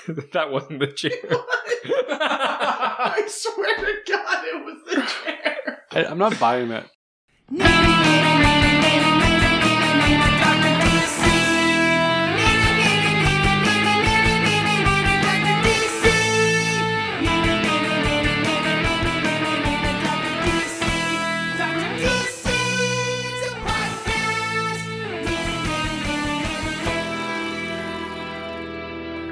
That wasn't the chair. I swear to God, it was the chair. I'm not buying that.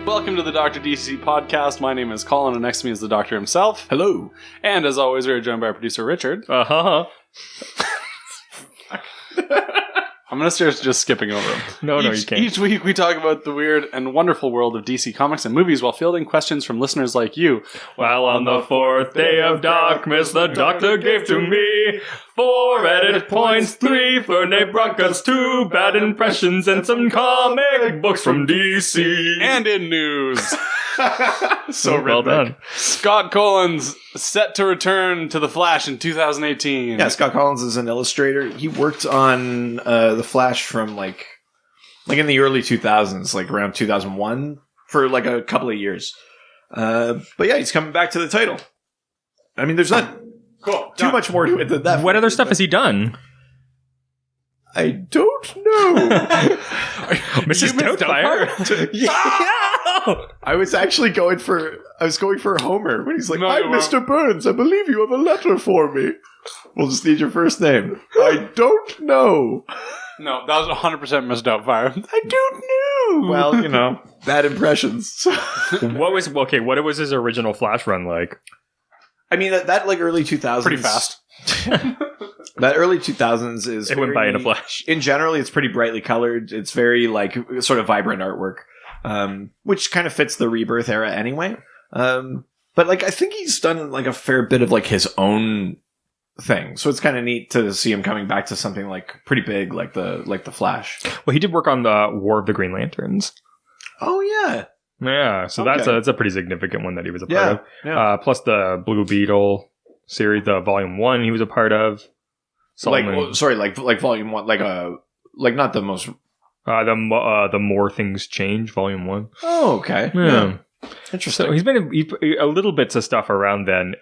Welcome to the Dr. DC podcast. My name is Colin, and next to me is the doctor himself. Hello. And as always, we are joined by our producer, Richard. Uh-huh. I'm going to start just skipping over him. No, you can't. Each week, we talk about the weird and wonderful world of DC comics and movies while fielding questions from listeners like you. While on the fourth day of DocMas, the doctor gave to me 4 edit points, 3 Fernet Brancas, 2 bad impressions, and some comic books from DC. And in news, So well done. Scott Collins set to return to The Flash in 2018. Yeah, Scott Collins is an illustrator. He worked on The Flash from like in the early 2000s, like around 2001 for like a couple of years. But yeah, he's coming back to the title. I mean, there's not too much more to it than that. What other stuff has he done? I don't know. Mrs. Doubtfire? Yeah. I was actually going for Homer when he's like, No, "Hi, you weren't. Mr. Burns. I believe you have a letter for me. We'll just need your first name." I don't know. No, that was 100% Miss Doubtfire. I don't know. Well, you know, bad impressions. What was his original Flash run like? I mean, that like early 2000s. Pretty fast. That early 2000s is It went by in a flash. In general, it's pretty brightly colored. It's very like sort of vibrant artwork, which kind of fits the Rebirth era anyway. But like, I think he's done like a fair bit of like his own thing. So it's kind of neat to see him coming back to something like pretty big, like the Flash. Well, he did work on the War of the Green Lanterns. Oh yeah. Yeah, so Okay. that's a pretty significant one that he was a part of. Yeah. Plus the Blue Beetle series, the Volume 1 he was a part of. Like, Solomon- like volume 1, like not the most. the More Things Change, Volume 1. Oh, okay. Yeah. Interesting. So he's been a little bits of stuff around then.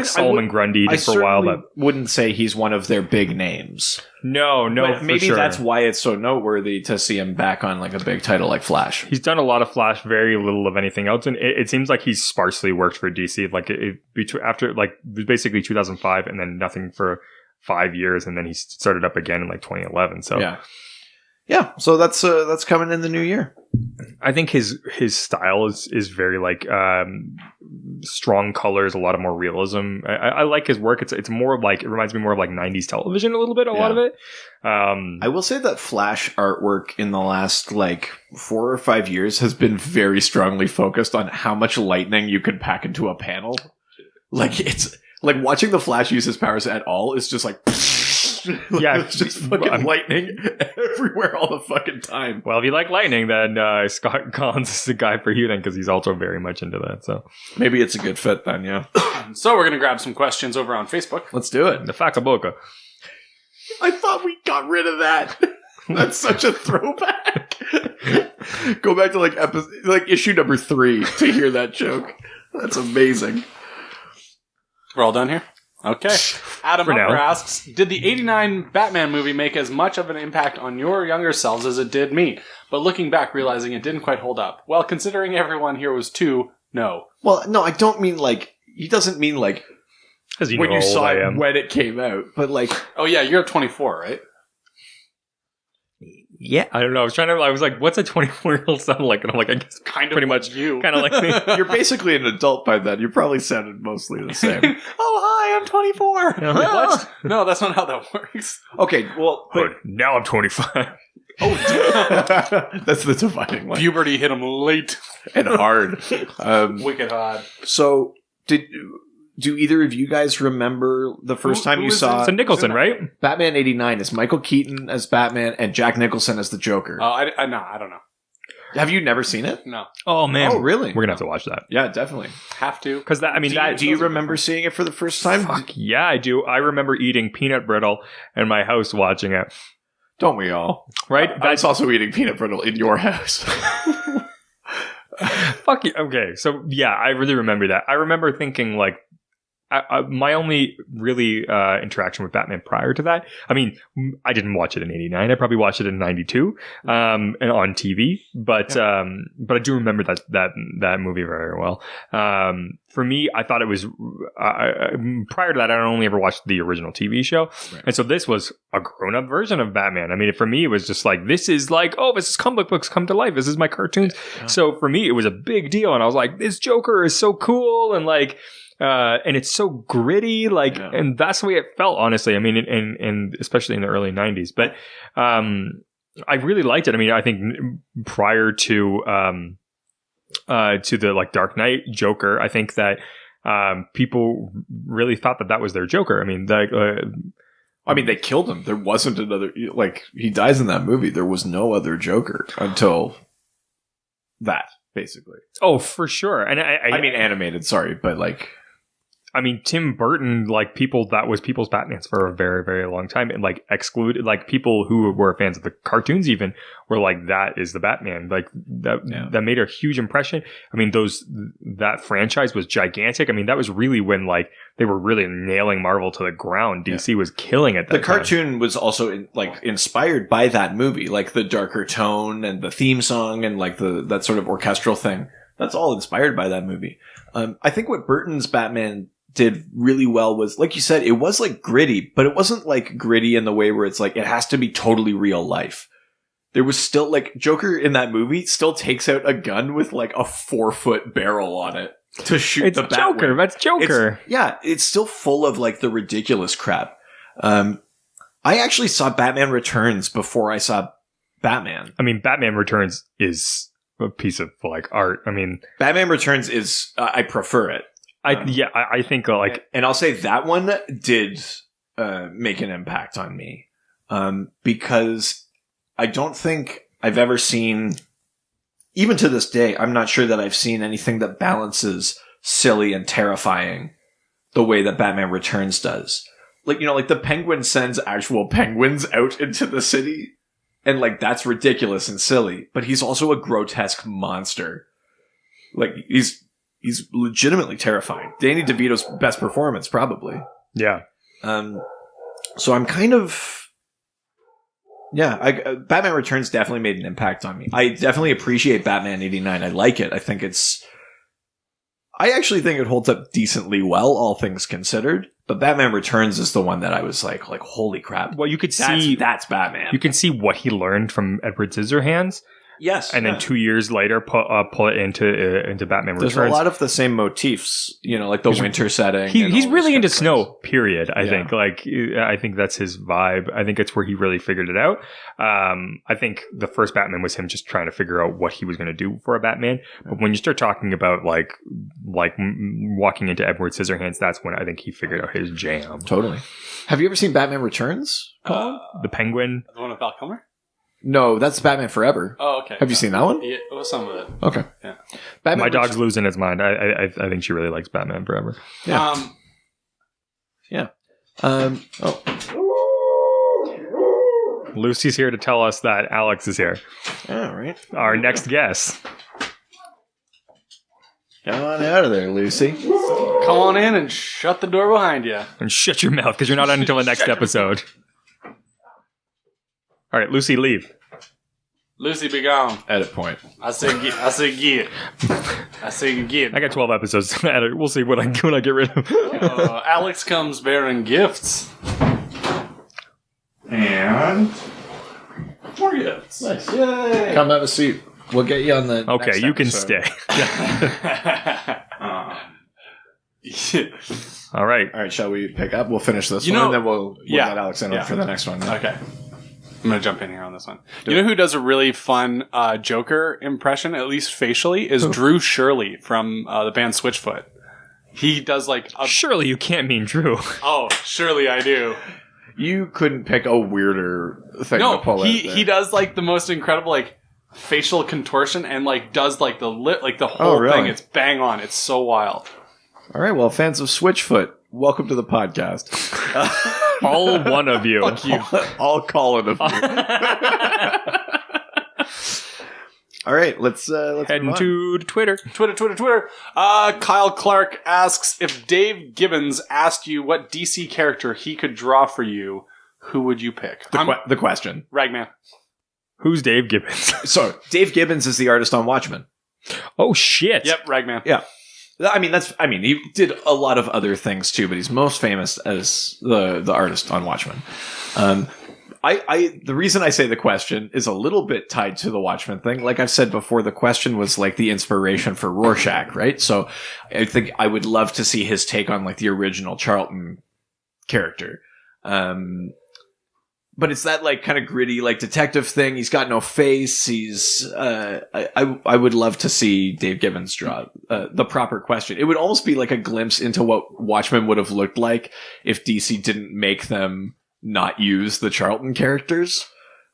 Solomon Grundy did for a while. But wouldn't say he's one of their big names. no, But for maybe sure. that's why it's so noteworthy to see him back on like a big title like Flash. He's done a lot of Flash, very little of anything else, and it seems like he's sparsely worked for DC. Like after like it was basically 2005, and then nothing for 5 years, and then he started up again in like 2011. So yeah. So that's coming in the new year. I think his style is very like strong colors, a lot of more realism. I like his work. It's more of like, it reminds me more of like 90s television a little bit, a lot of it. I will say that Flash artwork in the last like 4 or 5 years has been very strongly focused on how much lightning you can pack into a panel. Like it's like watching the Flash use his powers at all is just like Yeah, it's just fucking lightning everywhere all the fucking time. Well, if you like lightning, then Scott Collins is the guy for you then, because he's also very much into that. So Maybe it's a good fit then, yeah. So we're going to grab some questions over on Facebook. Let's do it. the Fakaboka. I thought we got rid of that. That's such a throwback. Go back to like issue number 3 to hear that joke. That's amazing. We're all done here? Okay. Adam For now. Upper asks, did the 89 Batman movie make as much of an impact on your younger selves as it did me? But looking back, realizing it didn't quite hold up. Well, considering everyone here was 2, no. Well, no, I don't mean like, he doesn't mean like Because when you saw I it am. when it came out, but like, Oh yeah, you're 24, right? Yeah, I don't know. I was like, what's a 24-year-old sound like? And I'm like, I guess Kind of pretty like much you. kind of like me. you're basically an adult by then. You probably sounded mostly the same. Oh, hi, I'm 24. Uh-huh. What? No, that's not how that works. Okay, well, But now I'm 25. that's the dividing line. Puberty hit him late. And hard. Wicked hard. So, do either of you guys remember the first time who you is saw So Nicholson, right? Batman 89 is Michael Keaton as Batman and Jack Nicholson as the Joker? No, I don't know. Have you never seen it? No. Oh man, Oh, really? We're gonna have to watch that. Yeah, definitely. Have to. Because that, I mean, Do you remember seeing it for the first time? Fuck yeah, I do. I remember eating peanut brittle in my house watching it. Don't we all? Right? I was also eating peanut brittle in your house. Fuck you. Okay, so yeah, I really remember that. I remember thinking like, my only really interaction with Batman prior to that, I mean, I didn't watch it in '89. I probably watched it in '92, and on TV. But I do remember that movie very well. For me, I thought it was prior to that. I only ever watched the original TV show, right. And so this was a grown-up version of Batman. I mean, for me, it was just like, this is like, oh, this is comic books come to life. This is my cartoons. Yeah. So for me, it was a big deal, and I was like, this Joker is so cool, and like. And it's so gritty, like, and that's the way it felt, honestly. I mean, and especially in the early 90s. But I really liked it. I mean, I think prior to the like Dark Knight Joker, I think that people really thought that was their Joker. I mean, they killed him. There wasn't another, like, he dies in that movie. There was no other Joker until that, basically. Oh, for sure. And I mean, animated, sorry, but like. I mean, Tim Burton, like, that was people's Batmans for a very, very long time. And, like, excluded, like, people who were fans of the cartoons even were like, that is the Batman. Like, that made a huge impression. I mean, that franchise was gigantic. I mean, that was really when, like, they were really nailing Marvel to the ground. DC was killing it. The cartoon was also, inspired by that movie. Like, the darker tone and the theme song and, like, that sort of orchestral thing. That's all inspired by that movie. I think what Burton's Batman did really well was, like you said, it was like gritty, but it wasn't like gritty in the way where it's like, it has to be totally real life. There was still, like, Joker in that movie still takes out a gun with like a 4-foot barrel on it to shoot the Batman. Joker. That's Joker. It's still full of like the ridiculous crap. I actually saw Batman Returns before I saw Batman. I mean, Batman Returns is a piece of like art. I mean, Batman Returns is, I prefer it. I think like, and I'll say that one did make an impact on me, because I don't think I've ever seen, even to this day, I'm not sure that I've seen anything that balances silly and terrifying the way that Batman Returns does. Like, like the Penguin sends actual penguins out into the city, and like that's ridiculous and silly, but he's also a grotesque monster. Like, he's legitimately terrifying. Danny DeVito's best performance, probably. Yeah. So I'm kind of... Yeah, Batman Returns definitely made an impact on me. I definitely appreciate Batman 89. I like it. I actually think it holds up decently well, all things considered. But Batman Returns is the one that I was like, holy crap. Well, you could see... That's Batman. You can see what he learned from Edward Scissorhands. Yes. And then 2 years later, pull it into Batman Returns. There's a lot of the same motifs, like the winter setting. He's really into snow, period, I think. Like, I think that's his vibe. I think it's where he really figured it out. I think the first Batman was him just trying to figure out what he was going to do for a Batman. But when you start talking about, like walking into Edward Scissorhands, that's when I think he figured out his jam. Totally. Have you ever seen Batman Returns, Colin? The Penguin? The one with Val Kilmer? No, that's Batman Forever. Oh, okay. Have you seen that one? Yeah, some of it. Okay. Yeah. My dog's losing its mind. I think she really likes Batman Forever. Yeah. Lucy's here to tell us that Alex is here. All right. Our next guest. Come on out of there, Lucy. Come on in and shut the door behind you. And shut your mouth, because you're not on until the next episode. All right, Lucy, leave. Lucy, be gone. Edit point. I say get. I say get. I got 12 episodes to edit. We'll see when I get rid of. Alex comes bearing gifts. And more gifts. Nice. Yay. Come have a seat. We'll get you on the Okay, you can episode. Stay. All right. All right, shall we pick up? We'll finish this one, and then we'll get Alex in for the next one. Okay. I'm going to jump in here on this one. You know who does a really fun Joker impression, at least facially, is Drew Shirley from the band Switchfoot. He does like... Surely you can't mean Drew. Oh, surely I do. You couldn't pick a weirder thing to pull out. He does like the most incredible like facial contortion and like does like the lip, like the whole thing. It's bang on. It's so wild. All right, well, fans of Switchfoot, welcome to the podcast. All one of you. Fuck you. All Colin of you. All right, let's Heading move on. to Twitter. Twitter. Kyle Clark asks, if Dave Gibbons asked you what DC character he could draw for you, who would you pick? The question. Ragman. Who's Dave Gibbons? So Dave Gibbons is the artist on Watchmen. Oh, shit. Yep, Ragman. Yeah. He did a lot of other things too, but he's most famous as the artist on Watchmen. The reason I say the question is a little bit tied to the Watchmen thing. Like I've said before, the question was like the inspiration for Rorschach, right? So I think I would love to see his take on like the original Charlton character. But it's that like kind of gritty, like detective thing. He's got no face. He's, I would love to see Dave Gibbons draw, the proper question. It would almost be like a glimpse into what Watchmen would have looked like if DC didn't make them not use the Charlton characters.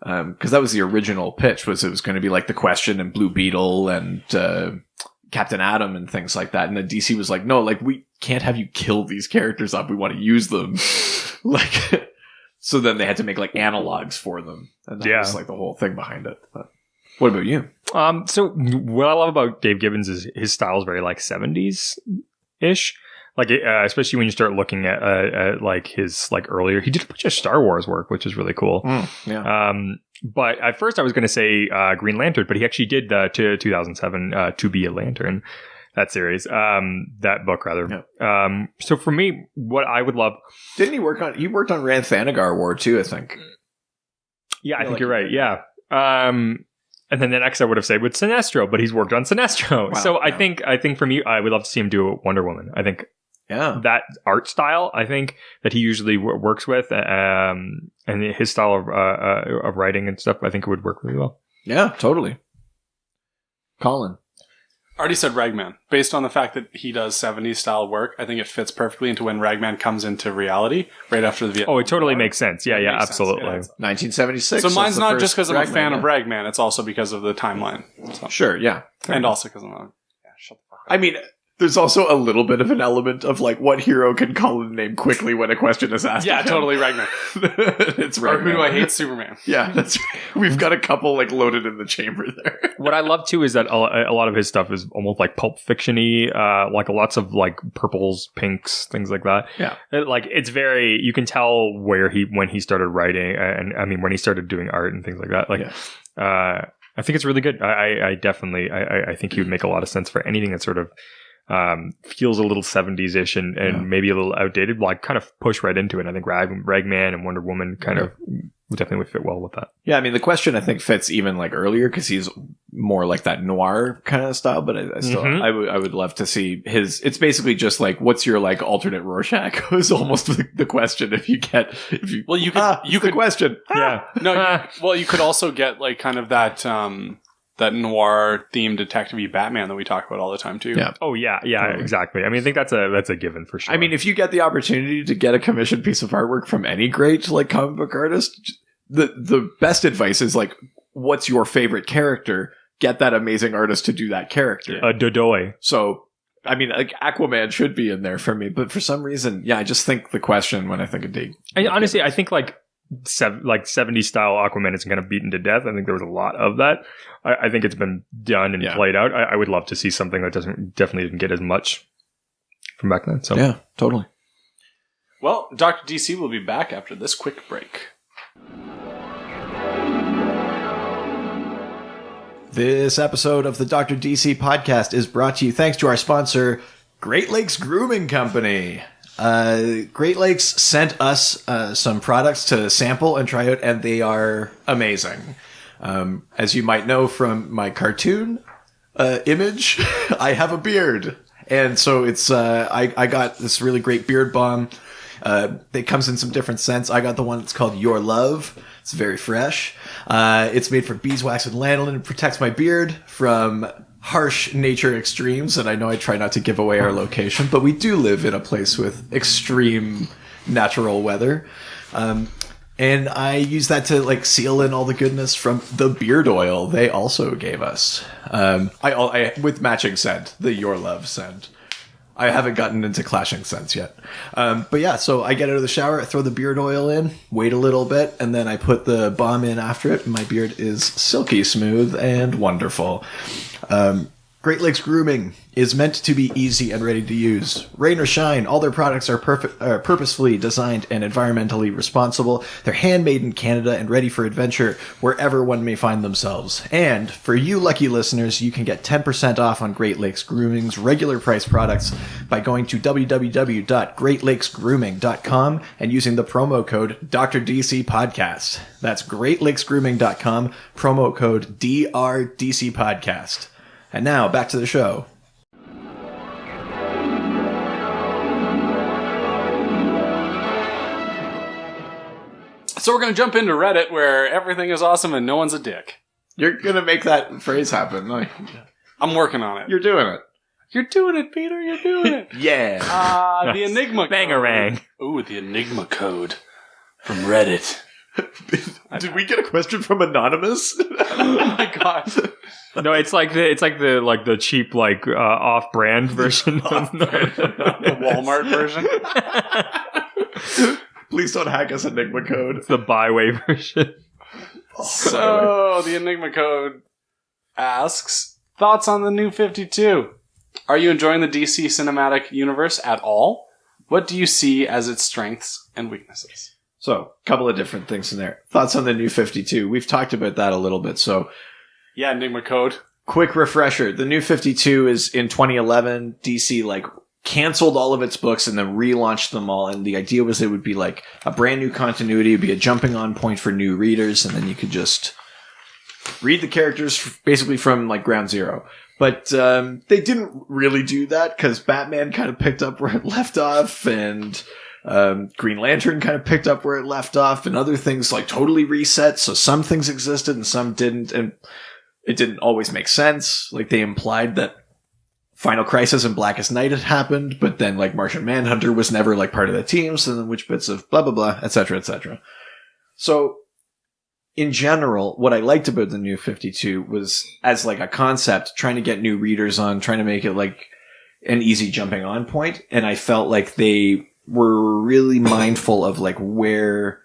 Cause that was the original pitch, was it was going to be like the Question and Blue Beetle and, Captain Atom and things like that. And then DC was like, no, like we can't have you kill these characters up. We want to use them. Like, so then they had to make like analogs for them. And that was like the whole thing behind it. But what about you? So what I love about Dave Gibbons is his style is very like 70s-ish. Like, especially when you start looking at like his like earlier, he did a bunch of Star Wars work, which is really cool. But at first I was going to say Green Lantern, but he actually did the 2007 To Be a Lantern, that series, that book rather. Yeah. So for me, what I would love, didn't he worked on Rand Thanagar War too, I think. Yeah, I think you're right. Yeah. And then the next I would have said with Sinestro, but he's worked on Sinestro. Wow, so I think for me, I would love to see him do Wonder Woman. I think that art style, I think that he usually works with, and his style of writing and stuff, I think it would work really well. Yeah, totally. Colin. Already said Ragman. Based on the fact that he does 70s style work, I think it fits perfectly into when Ragman comes into reality right after the Vietnam War. Oh, it totally makes sense. Yeah, absolutely. Yeah, 1976. So mine's not just because I'm a fan of Ragman. It's also because of the timeline. So. Sure, yeah. And also because I'm a... Yeah, shut the fuck up. I mean... There's also a little bit of an element of like what hero can Colin name quickly when a question is asked. Yeah, totally Ragman. It's Ragman. Or who do I hate? Superman. Yeah, that's we've got a couple like loaded in the chamber there. What I love too is that a lot of his stuff is almost like pulp fiction-y, like lots of like purples, pinks, things like that. Yeah, it's very, you can tell when he started writing, and I mean when he started doing art and things like that. I think it's really good. I definitely think he would make a lot of sense for anything that sort of feels a little 70s-ish and maybe a little outdated, like kind of push right into it. I think Ragman and Wonder Woman kind of definitely would fit well with that. Yeah, I mean, the question I think fits even like earlier because he's more like that noir kind of style, but I still, I would love to see his, it's basically just like, what's your like alternate Rorschach is almost the question you could the question. Yeah. You could also get like kind of that noir themed detective-y Batman that we talk about all the time too. Yeah. Oh yeah, totally. Exactly. I mean, I think that's a given for sure. I mean, if you get the opportunity to get a commissioned piece of artwork from any great like comic book artist, the best advice is like, what's your favorite character? Get that amazing artist to do that character. Dodoy. So, I mean, like Aquaman should be in there for me, but for some reason, I just think the question when I think of Dave. Honestly, I think like 70s style Aquaman is kind of beaten to death. I think there was a lot of that. I think it's been done and played out. I would love to see something that definitely didn't get as much from back then. So yeah, totally. Well, Dr. DC will be back after this quick break. This episode of the Dr. DC podcast is brought to you thanks to our sponsor, Great Lakes Grooming Company. Great Lakes sent us some products to sample and try out, and they are amazing. As you might know from my cartoon image, I have a beard. And so it's I got this really great beard balm. It comes in some different scents. I got the one that's called Your Love. It's very fresh. It's made from beeswax and lanolin. It protects my beard from harsh nature extremes, and I know I try not to give away our location, but we do live in a place with extreme natural weather. And I use that to like seal in all the goodness from the beard oil they also gave us. I with matching scent, the Your Love scent. I haven't gotten into Clashing Sense yet. But yeah, so I get out of the shower, I throw the beard oil in, wait a little bit, and then I put the balm in after it. And my beard is silky smooth and wonderful. Great Lakes Grooming is meant to be easy and ready to use. Rain or shine, all their products are purposefully designed and environmentally responsible. They're handmade in Canada and ready for adventure wherever one may find themselves. And for you lucky listeners, you can get 10% off on Great Lakes Grooming's regular price products by going to www.greatlakesgrooming.com and using the promo code DRDC Podcast. That's greatlakesgrooming.com, promo code DRDC Podcast. And now, back to the show. So we're going to jump into Reddit, where everything is awesome and no one's a dick. You're going to make that phrase happen. I'm working on it. You're doing it. You're doing it, Peter. You're doing it. Yeah. The Enigma code. Bangarang. Ooh, the Enigma code from Reddit. Did we get a question from Anonymous? Oh my god. No, it's like the cheap off-brand version of The Walmart version. Please don't hack us, Enigma code. It's the byway version. So, the Enigma code asks, thoughts on the new 52? Are you enjoying the DC cinematic universe at all? What do you see as its strengths and weaknesses? So, a couple of different things in there. Thoughts on the new 52. We've talked about that a little bit, so... Yeah, Enigma code. Quick refresher. The new 52 is in 2011. DC, canceled all of its books and then relaunched them all, and the idea was it would be, a brand new continuity. It would be a jumping on point for new readers, and then you could just read the characters basically from, ground zero. But they didn't really do that, because Batman kind of picked up where it left off, and... Green Lantern kind of picked up where it left off, and other things totally reset. So some things existed and some didn't, and it didn't always make sense. They implied that Final Crisis and Blackest Night had happened, but then Martian Manhunter was never part of the team. So then which bits of blah blah blah, etc., etc. So in general, what I liked about the new 52 was as a concept, trying to get new readers on, trying to make it an easy jumping on point, and I felt like they were really mindful of where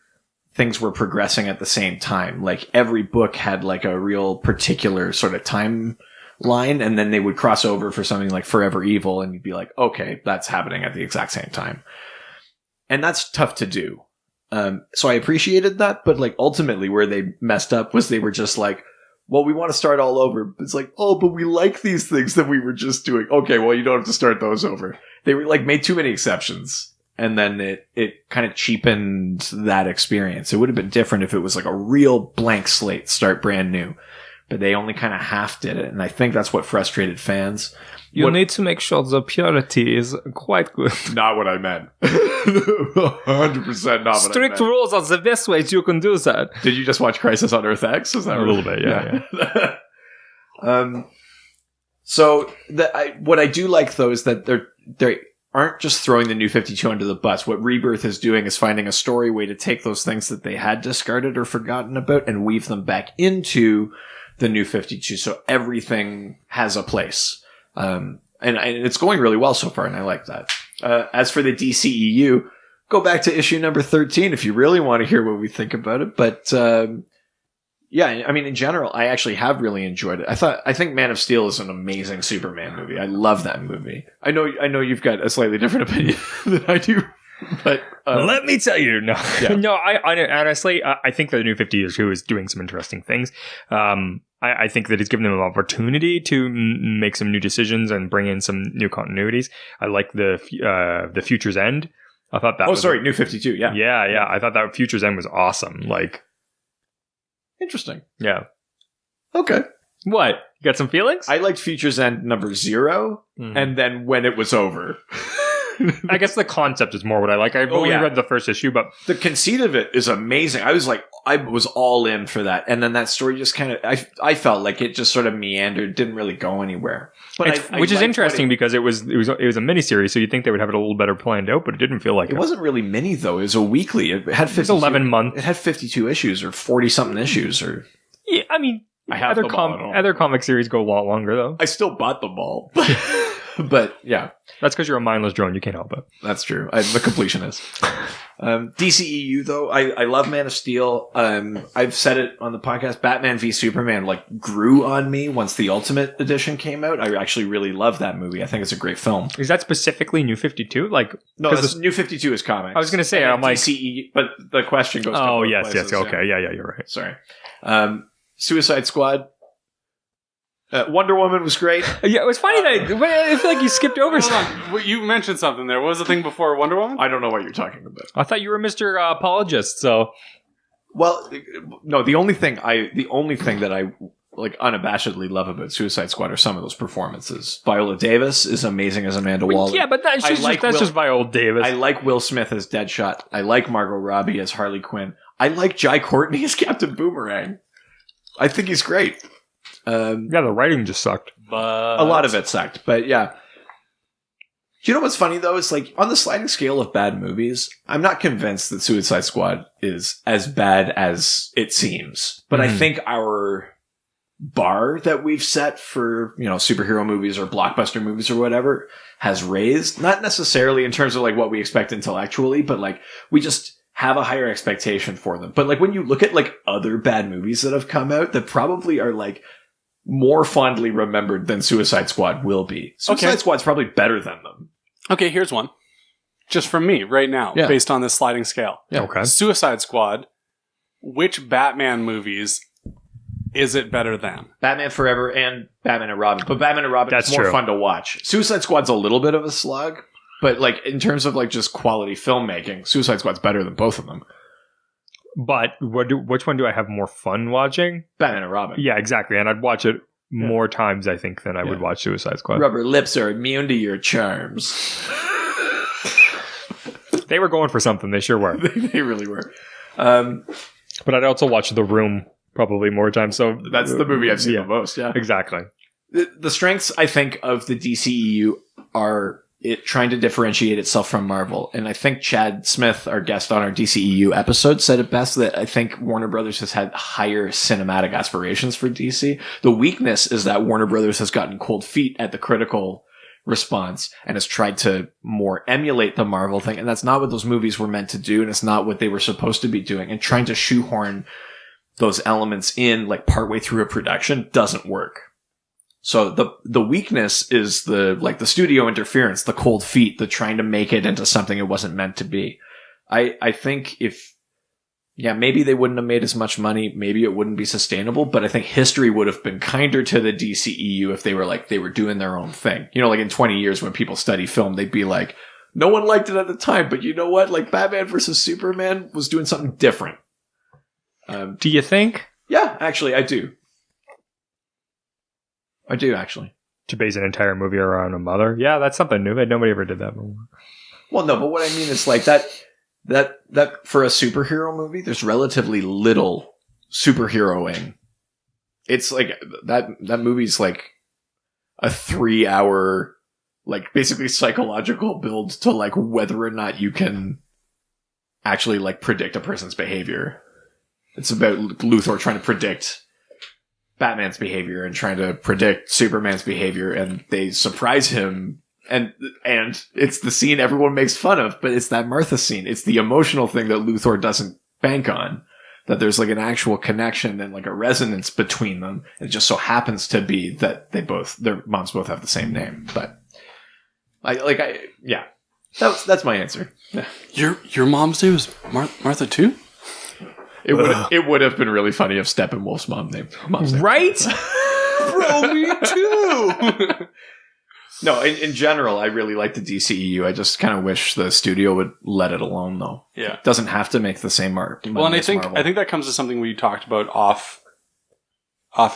things were progressing at the same time. Every book had a real particular sort of timeline, and then they would cross over for something like Forever Evil, and you'd be like, okay, that's happening at the exact same time. And that's tough to do. So I appreciated that, but ultimately where they messed up was they were just well, we want to start all over. It's oh, but we like these things that we were just doing. Okay, well, you don't have to start those over. They were made too many exceptions. And then it kind of cheapened that experience. It would have been different if it was a real blank slate, start brand new. But they only kind of half did it. And I think that's what frustrated fans. You need to make sure the purity is quite good. Not what I meant. 100% not what I meant. Strict rules are the best ways you can do that. Did you just watch Crisis on Earth X? Is that a little bit, yeah. So what I do like, though, is that they aren't just throwing the new 52 under the bus. What Rebirth is doing is finding a story way to take those things that they had discarded or forgotten about and weave them back into the new 52. So everything has a place. And it's going really well so far, and I like that. As for the DCEU, go back to issue number 13 if you really want to hear what we think about it. But, yeah, I mean, in general, I actually have really enjoyed it. I think Man of Steel is an amazing Superman movie. I love that movie. I know you've got a slightly different opinion than I do, but let me tell you, no, Yeah. no. I honestly, I think that the new 52 is doing some interesting things. I think that it's given them an opportunity to make some new decisions and bring in some new continuities. I like the Future's End. I thought that. New 52. Yeah, yeah. I thought that Future's End was awesome. Interesting. Yeah. Okay. What? You got some feelings? I liked Future's End number 0, and then when it was over. I guess the concept is more what I like. I've only read the first issue, but the conceit of it is amazing. I was all in for that, and then that story just kind of I felt like it just sort of meandered, didn't really go anywhere. But which is interesting because it was a miniseries, so you'd think they would have it a little better planned out, but it didn't feel like it. It wasn't really mini though; it was a weekly. It had 11 months. It had 52 issues or 40 something issues, or yeah. I mean, I have other comic series go a lot longer though. I still bought them all. But yeah, That's because you're a mindless drone. You can't help it. that's true. I'm a completionist. DCEU though, I love Man of Steel. I've said it on the podcast. Batman v Superman like grew on me once the Ultimate Edition came out. I actually really love that movie. I think it's a great film. Is that specifically New 52? Like, No, New 52 is comics. I was going to say, And I'm like, DCEU, but the question goes. to oh both yes, places, yes, okay, yeah, you're right. Sorry. Suicide Squad. Wonder Woman was great. Yeah, it was funny that I feel like you skipped over Hold something. on. Well, you mentioned something there. What was the thing before Wonder Woman? I don't know what you're talking about. I thought you were Mr. Apologist, so Well, no. The only thing that I like unabashedly love about Suicide Squad are some of those performances. Viola Davis is amazing as Amanda Waller. yeah, but that's just Viola Davis. I like Will Smith as Deadshot. I like Margot Robbie as Harley Quinn. I like Jai Courtney as Captain Boomerang. I think he's great. Yeah, the writing just sucked. But A lot of it sucked, but yeah. Do you know what's funny though? It's like on the sliding scale of bad movies, I'm not convinced that Suicide Squad is as bad as it seems. But I think our bar that we've set for, superhero movies or blockbuster movies or whatever has raised, not necessarily in terms of like what we expect intellectually, but like we just have a higher expectation for them. But like when you look at like other bad movies that have come out that probably are like more fondly remembered than Suicide Squad will be. Suicide Squad's probably better than them. Okay, here's one. Just from me right now, Yeah. based on this sliding scale. Yeah. Okay. Suicide Squad, which Batman movies is it better than? Batman Forever and Batman and Robin. But Batman and Robin That's is more true. fun to watch. Suicide Squad's a little bit of a slug, but like in terms of like just quality filmmaking, Suicide Squad's better than both of them. But which one do I have more fun watching? Batman and Robin. Yeah, exactly. And I'd watch it more times, I think, than I would watch Suicide Squad. Rubber lips are immune to your charms. They were going for something. They sure were. They really were. But I'd also watch The Room probably more times. So That's the movie I've seen the most, yeah. Exactly. The strengths, I think, of the DCEU are it trying to differentiate itself from Marvel. And I think Chad Smith, our guest on our DCEU episode, said it best that I think Warner Brothers has had higher cinematic aspirations for DC. The weakness is that Warner Brothers has gotten cold feet at the critical response and has tried to more emulate the Marvel thing. And that's not what those movies were meant to do. And it's not what they were supposed to be doing. And trying to shoehorn those elements in like partway through a production doesn't work. So the weakness is the studio interference, the cold feet, the trying to make it into something it wasn't meant to be. I think maybe they wouldn't have made as much money. Maybe it wouldn't be sustainable, but I think history would have been kinder to the DCEU if they were doing their own thing. Like in 20 years when people study film, they'd be like, no one liked it at the time, but you know what? Like Batman versus Superman was doing something different. Do you think? Yeah, actually, I do. I do, actually. To base an entire movie around a mother? Yeah, that's something new. Nobody ever did that before. Well, no, but what I mean is like that for a superhero movie, there's relatively little superheroing. It's like that movie's like a 3-hour, like basically psychological build to like whether or not you can actually like predict a person's behavior. It's about Luthor trying to predict Batman's behavior and trying to predict Superman's behavior, and they surprise him, and it's the scene everyone makes fun of, but it's that Martha scene. It's the emotional thing that Luthor doesn't bank on, that there's like an actual connection and like a resonance between them. It just so happens to be that their moms both have the same name, but that's my answer. Yeah. Your mom's name is Martha too? It would have been really funny if Steppenwolf's mom's name. Right? Bro, me too. No, in general, I really like the DCEU. I just kind of wish the studio would let it alone, though. Yeah, it doesn't have to make the same art. Well, and I think that comes to something we talked about off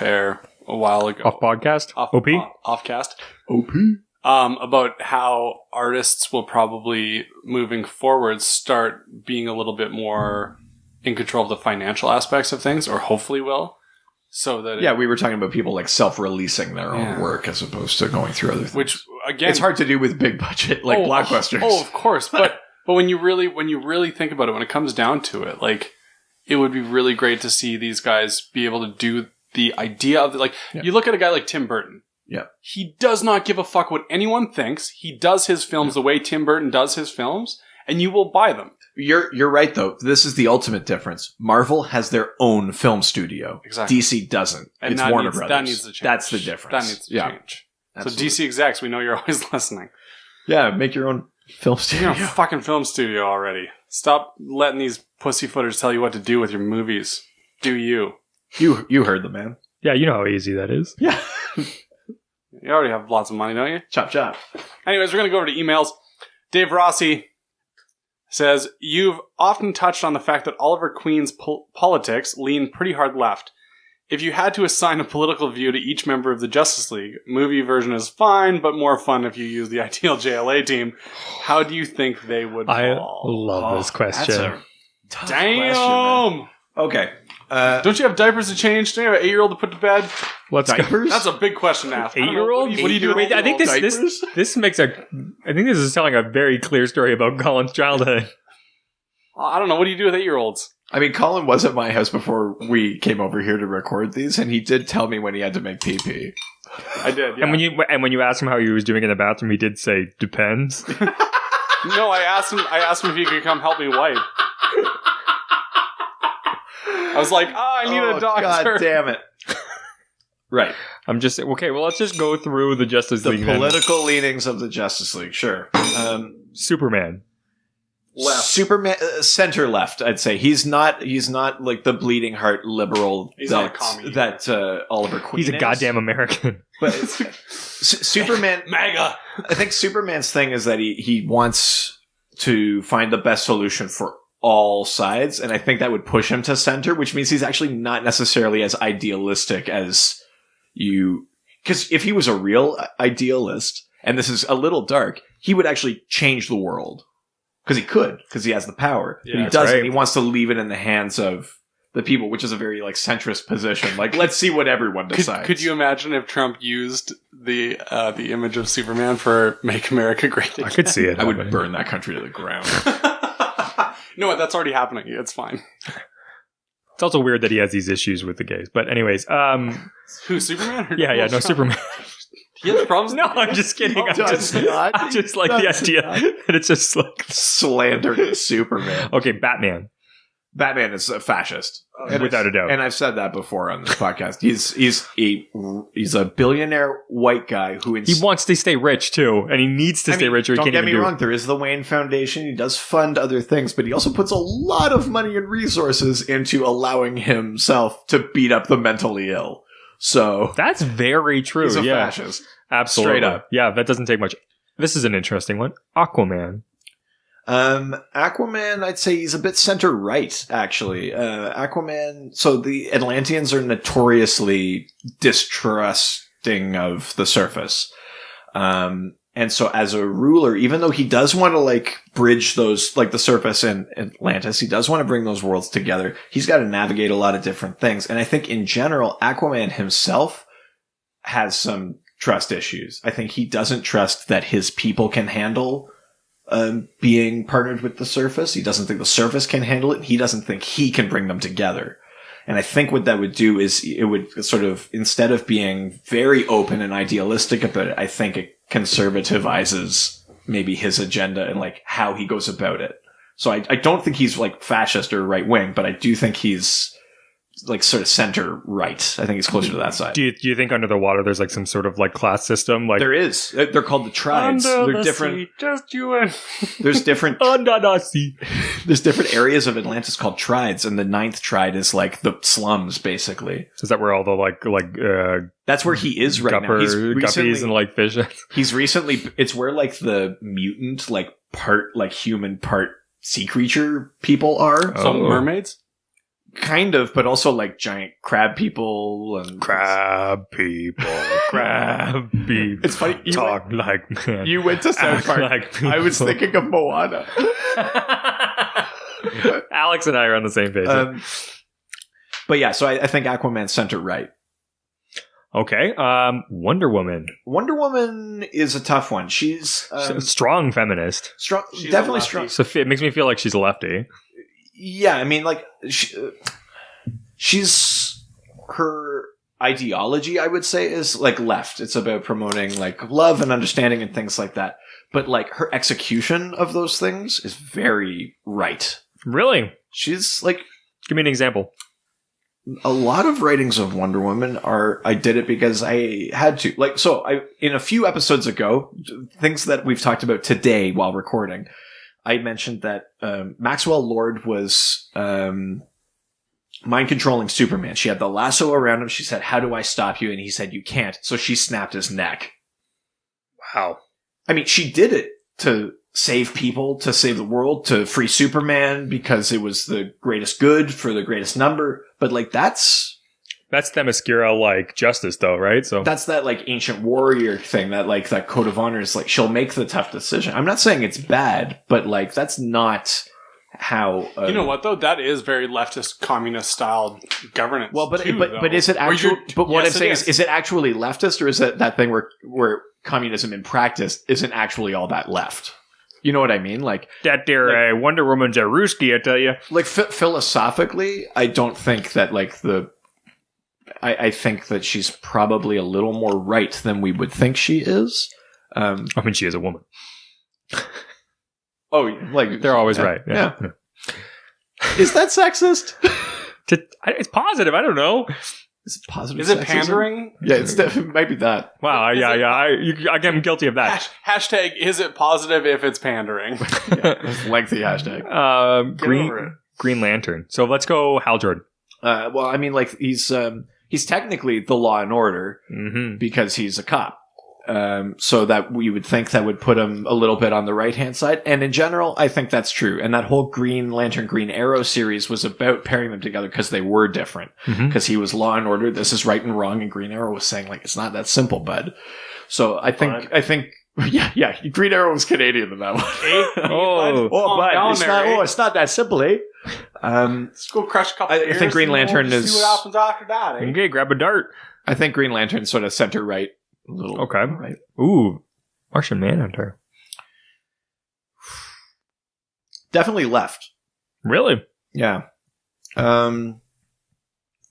air a while ago. Off podcast? OP? Offcast. OP. About how artists will probably, moving forward, start being a little bit more in control of the financial aspects of things, or hopefully will. So that we were talking about people like self-releasing their own work as opposed to going through other things. Which again, it's hard to do with big budget blockbusters. Oh, of course, but when you really think about it, when it comes down to it, like it would be really great to see these guys be able to do the idea of you look at a guy like Tim Burton. Yeah. He does not give a fuck what anyone thinks. He does his films the way Tim Burton does his films, and you will buy them. You're right, though. This is the ultimate difference. Marvel has their own film studio. Exactly. DC doesn't. And it's that Warner needs, Brothers. That needs to change. That's the difference. That needs to change. Absolutely. So DC execs, we know you're always listening. Yeah, make your own film studio. You're a fucking film studio already. Stop letting these pussyfooters tell you what to do with your movies. Do you? You heard the man. Yeah, you know how easy that is. Yeah. You already have lots of money, don't you? Chop chop. Anyways, we're going to go over to emails. Dave Rossi says, you've often touched on the fact that Oliver Queen's politics lean pretty hard left. If you had to assign a political view to each member of the Justice League, movie version is fine, but more fun if you use the ideal JLA team. How do you think they would fall? I love this question. That's a tough Damn! question, man. Okay. Don't you have diapers to change? Don't you have an 8-year-old to put to bed? Let's go. Diapers? That's a big question to ask. 8-year-old? What do you do? Wait, I think this makes a. I think this is telling a very clear story about Colin's childhood. I don't know. What do you do with 8-year-olds? I mean, Colin was at my house before we came over here to record these, and he did tell me when he had to make pee-pee. I did. Yeah. And when you asked him how he was doing in the bathroom, he did say depends. No, I asked him if he could come help me wipe. I was like, I need a doctor. God damn it. Right. I'm just okay. Well, let's just go through the Justice The League. political leanings of the Justice League, sure. Superman. Left. Superman, center left, I'd say. He's not like the bleeding heart liberal He's not a commie. that Oliver Queen He's a is. goddamn American. But Superman, MAGA. I think Superman's thing is that he wants to find the best solution for all sides, and I think that would push him to center, which means he's actually not necessarily as idealistic as you. Because if he was a real idealist, and this is a little dark, he would actually change the world. Because he could, because he has the power. Yeah, but he that's doesn't. right. He wants to leave it in the hands of the people, which is a very centrist position. Like, let's see what everyone decides. Could you imagine if Trump used the image of Superman for "Make America Great Again"? I could see it. I would burn that country to the ground. You know what? That's already happening. It's fine. It's also weird that he has these issues with the gays. But anyways, Who, Superman? Or yeah, Donald no, Trump? Superman. He has problems. No, I'm just kidding. I just like the idea that it's just like Slandered Superman. okay, Batman, Batman is a fascist, without a doubt. and I've said that before on this podcast. He's a billionaire white guy who He wants to stay rich too, and he needs to stay rich, or he don't can't get even me do wrong. There is the Wayne Foundation. He does fund other things, but he also puts a lot of money and resources into allowing himself to beat up the mentally ill. So That's very true. he's a yeah, fascist. absolutely. Straight up. Yeah, that doesn't take much. This is an interesting one. Aquaman. Aquaman, I'd say he's a bit center right, actually. Aquaman, so the Atlanteans are notoriously distrusting of the surface. And so as a ruler, even though he does want to bridge those, the surface and Atlantis, he does want to bring those worlds together. He's got to navigate a lot of different things. And I think in general, Aquaman himself has some trust issues. I think he doesn't trust that his people can handle being partnered with the surface. He doesn't think the surface can handle it. He doesn't think he can bring them together. And I think what that would do is it would sort of, instead of being very open and idealistic about it, I think it conservativizes maybe his agenda and how he goes about it. So I don't think he's fascist or right wing, but I do think he's sort of center right. I think he's closer to that side. Do you think under the water there's some sort of class system? There is. They're called the tribes. Under They're the different. sea, just you and There's different. Under the sea. There's different areas of Atlantis called trides, and the 9th tride is the slums, basically. Is that where all the That's where he is right now. He's guppies and fish? He's recently. It's where the mutant, part human, part sea creature people are. some mermaids. Kind of, but also giant crab people and Crab people. It's funny. Talk like man. You went to South Park. Like I was thinking of Moana. Alex and I are on the same page. But yeah, so I think Aquaman's center right. Okay. Wonder Woman. Wonder Woman is a tough one. She's strong feminist. strong, She's definitely a lefty. strong. So it makes me feel like she's a lefty. Yeah, I mean, she's her ideology, I would say, is like left. It's about promoting like love and understanding and things like that. But like her execution of those things is very right. Really? She's like, give me an example. a lot of writings of Wonder Woman are, I did it because I had to. Like, so in a few episodes ago, things that we've talked about today while recording, I mentioned that Maxwell Lord was mind controlling Superman. She had the lasso around him. She said, "How do I stop you?" And he said, "You can't." So she snapped his neck. Wow. I mean, she did it to save people, to save the world, to free Superman because it was the greatest good for the greatest number. But like, that's Themyscira like justice though, right? So that's that like ancient warrior thing, that like that code of honor is like, she'll make the tough decision. I'm not saying it's bad, but like, that's not how you know what though, that is very leftist communist style governance. Well, but too, but is it actually? But what yes, I'm saying is it actually leftist, or is it that thing where communism in practice isn't actually all that left? You know what I mean? Like that there Wonder Woman's a Ruski, I tell you. Like philosophically, I don't think that like I think that she's probably a little more right than we would think she is. I mean, she is a woman. Oh, like they're always right. Yeah. Is that sexist? It's positive. I don't know. Is it positive? Is it sexism? pandering? Yeah, it might be that. Wow. I'm guilty of that. Hashtag is it positive if it's pandering? Lengthy hashtag. Green Lantern. So let's go Hal Jordan. Well, I mean, like he's technically the law and order because he's a cop. So that we would think that would put him a little bit on the right-hand side. And in general, I think that's true. And that whole Green Lantern, Green Arrow series was about pairing them together because they were different. Because he was law and order, this is right and wrong, and Green Arrow was saying, like, it's not that simple, bud. So I think, yeah, Green Arrow was Canadian in that one. It's not that simple, eh? Let's go crush a couple I think Green Lantern is... see what happens after that, eh? Okay, grab a dart. I think Green Lantern's sort of center-right. Okay. Right. Ooh, Martian Manhunter. Definitely left. Really? Yeah.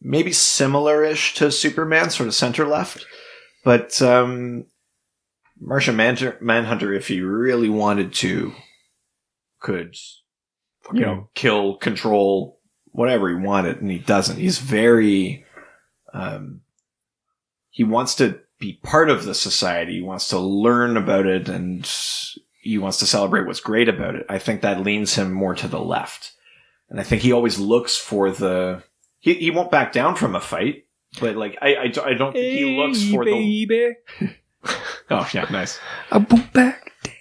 Maybe similar-ish to Superman, sort of center-left. But Martian Manhunter, if he really wanted to, could, kill, control, whatever he wanted, and he doesn't. He's very... he wants to be part of the society. He wants to learn about it, and he wants to celebrate what's great about it. I think that leans him more to the left. And I think he always looks for he won't back down from a fight, but like, I don't think he looks for the... Oh, yeah, nice. I won't back down.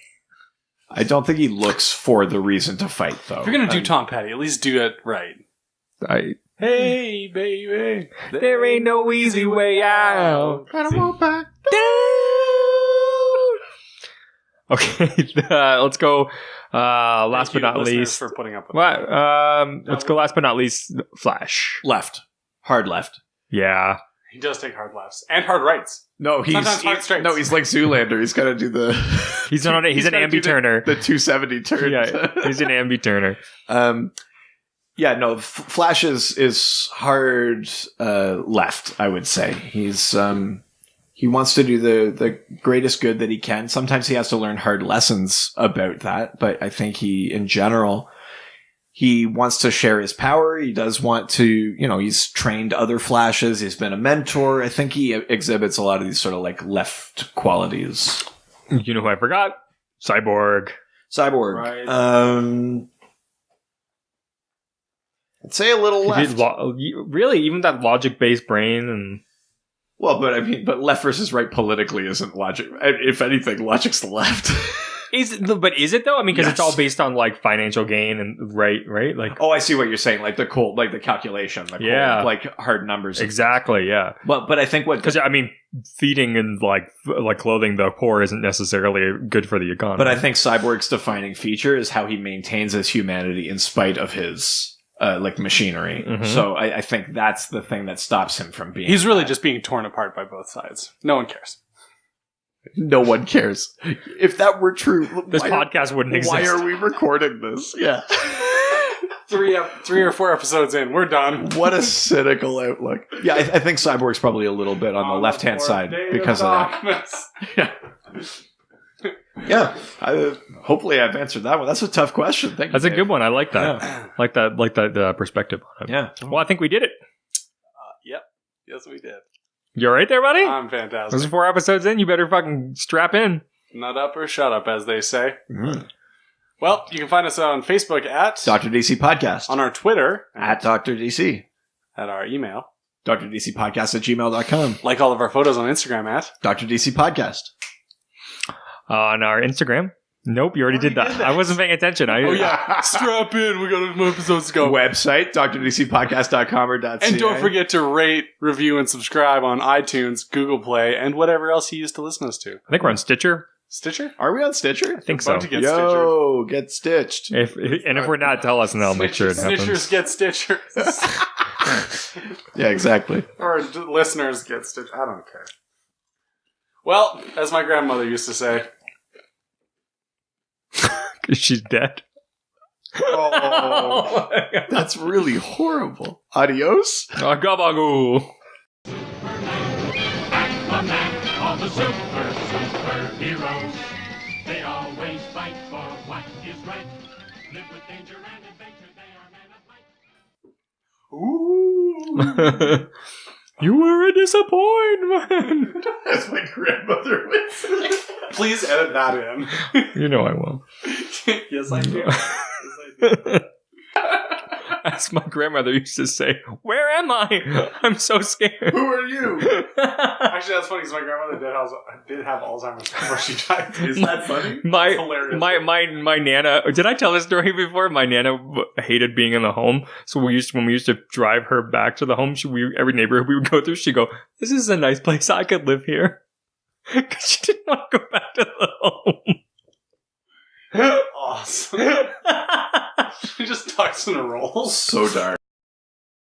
I don't think he looks for the reason to fight, though. If you're going to do Tom Petty, at least do it right. Hey, baby, there ain't no easy way out. I won't back down. Okay, let's go. Last but not least, for putting up with let's go. Last but not least, Flash. Left. Hard left. Yeah. He does take hard lefts and hard rights. No, he's like Zoolander. He's got to do the... He's an ambi-turner. The 270 turn. Yeah, he's an ambi-turner. Yeah, no, Flash is hard left, I would say. He wants to do the greatest good that he can. Sometimes he has to learn hard lessons about that, but I think in general, he wants to share his power. He does want to, he's trained other Flashes. He's been a mentor. I think he exhibits a lot of these sort of like left qualities. You know who I forgot? Cyborg. Right. I'd say a little left. Really? Even that logic-based brain and... Well, but left versus right politically isn't logic. If anything, logic's the left. But is it though? I mean, because Yes. it's all based on like financial gain and right? Like, oh, I see what you're saying. Like the cold, like the calculation, Yeah. like hard numbers. exactly, yeah. But I think Because I mean, feeding and like clothing the poor isn't necessarily good for the economy. But I think Cyborg's defining feature is how he maintains his humanity in spite of his like machinery. So I think that's the thing that stops him from being... He's really just being torn apart by both sides. No one cares. No one cares. If that were true, this podcast wouldn't exist. Why are we recording this? Yeah. 3 or 4 episodes in, we're done. What a cynical outlook. Yeah, I think Cyborg's probably a little bit on the left-hand side because of that. Yeah. Yeah. Hopefully I've answered that one. That's a tough question. Thank you. That's a Dave. good one. I like that. Yeah. Like that perspective on it. Yeah. Well, I think we did it. Yep. Yes, we did. You all right there, buddy? I'm fantastic. This is 4 episodes in. You better fucking strap in. Nut up or shut up, as they say. Mm-hmm. Well, you can find us on Facebook at Dr. DC Podcast. on our Twitter At Dr. DC. at our email. DrDCPodcast@gmail.com. Like all of our photos on Instagram at Dr. DC Podcast. On our Instagram. Nope, you already did that. I wasn't paying attention. strap in. We got more episodes to go. Website, drdcpodcast.com or .ca. And don't forget to rate, review, and subscribe on iTunes, Google Play, and whatever else you used to listen us to. I think we're on Stitcher. Stitcher? Are we on Stitcher? I think About so. to get Yo, get stitched. If we're not, tell us and I'll make sure it happens. Snitchers get Stitchers. Yeah, exactly. Or listeners get Stitch. I don't care. Well, as my grandmother used to say. She's dead. Oh, that's really horrible. Adios. Agabagoo. All the superheroes, they always fight for what is right. Live with danger and adventure, they are men of might. Ooh. You were a disappointment. As my grandmother would say. Please edit that in. You know I will. Yes, I do. As my grandmother used to say, "Where am I? I'm so scared." Who are you? Actually, that's funny because my grandmother did have Alzheimer's before she died. Is that funny? My hilarious. my nana. Did I tell this story before? My nana hated being in the home, so when we used to drive her back to the home, every neighborhood we would go through, she'd go, "This is a nice place. I could live here," because she didn't want to go back to the home. Awesome. She just tucks in a roll. So dark.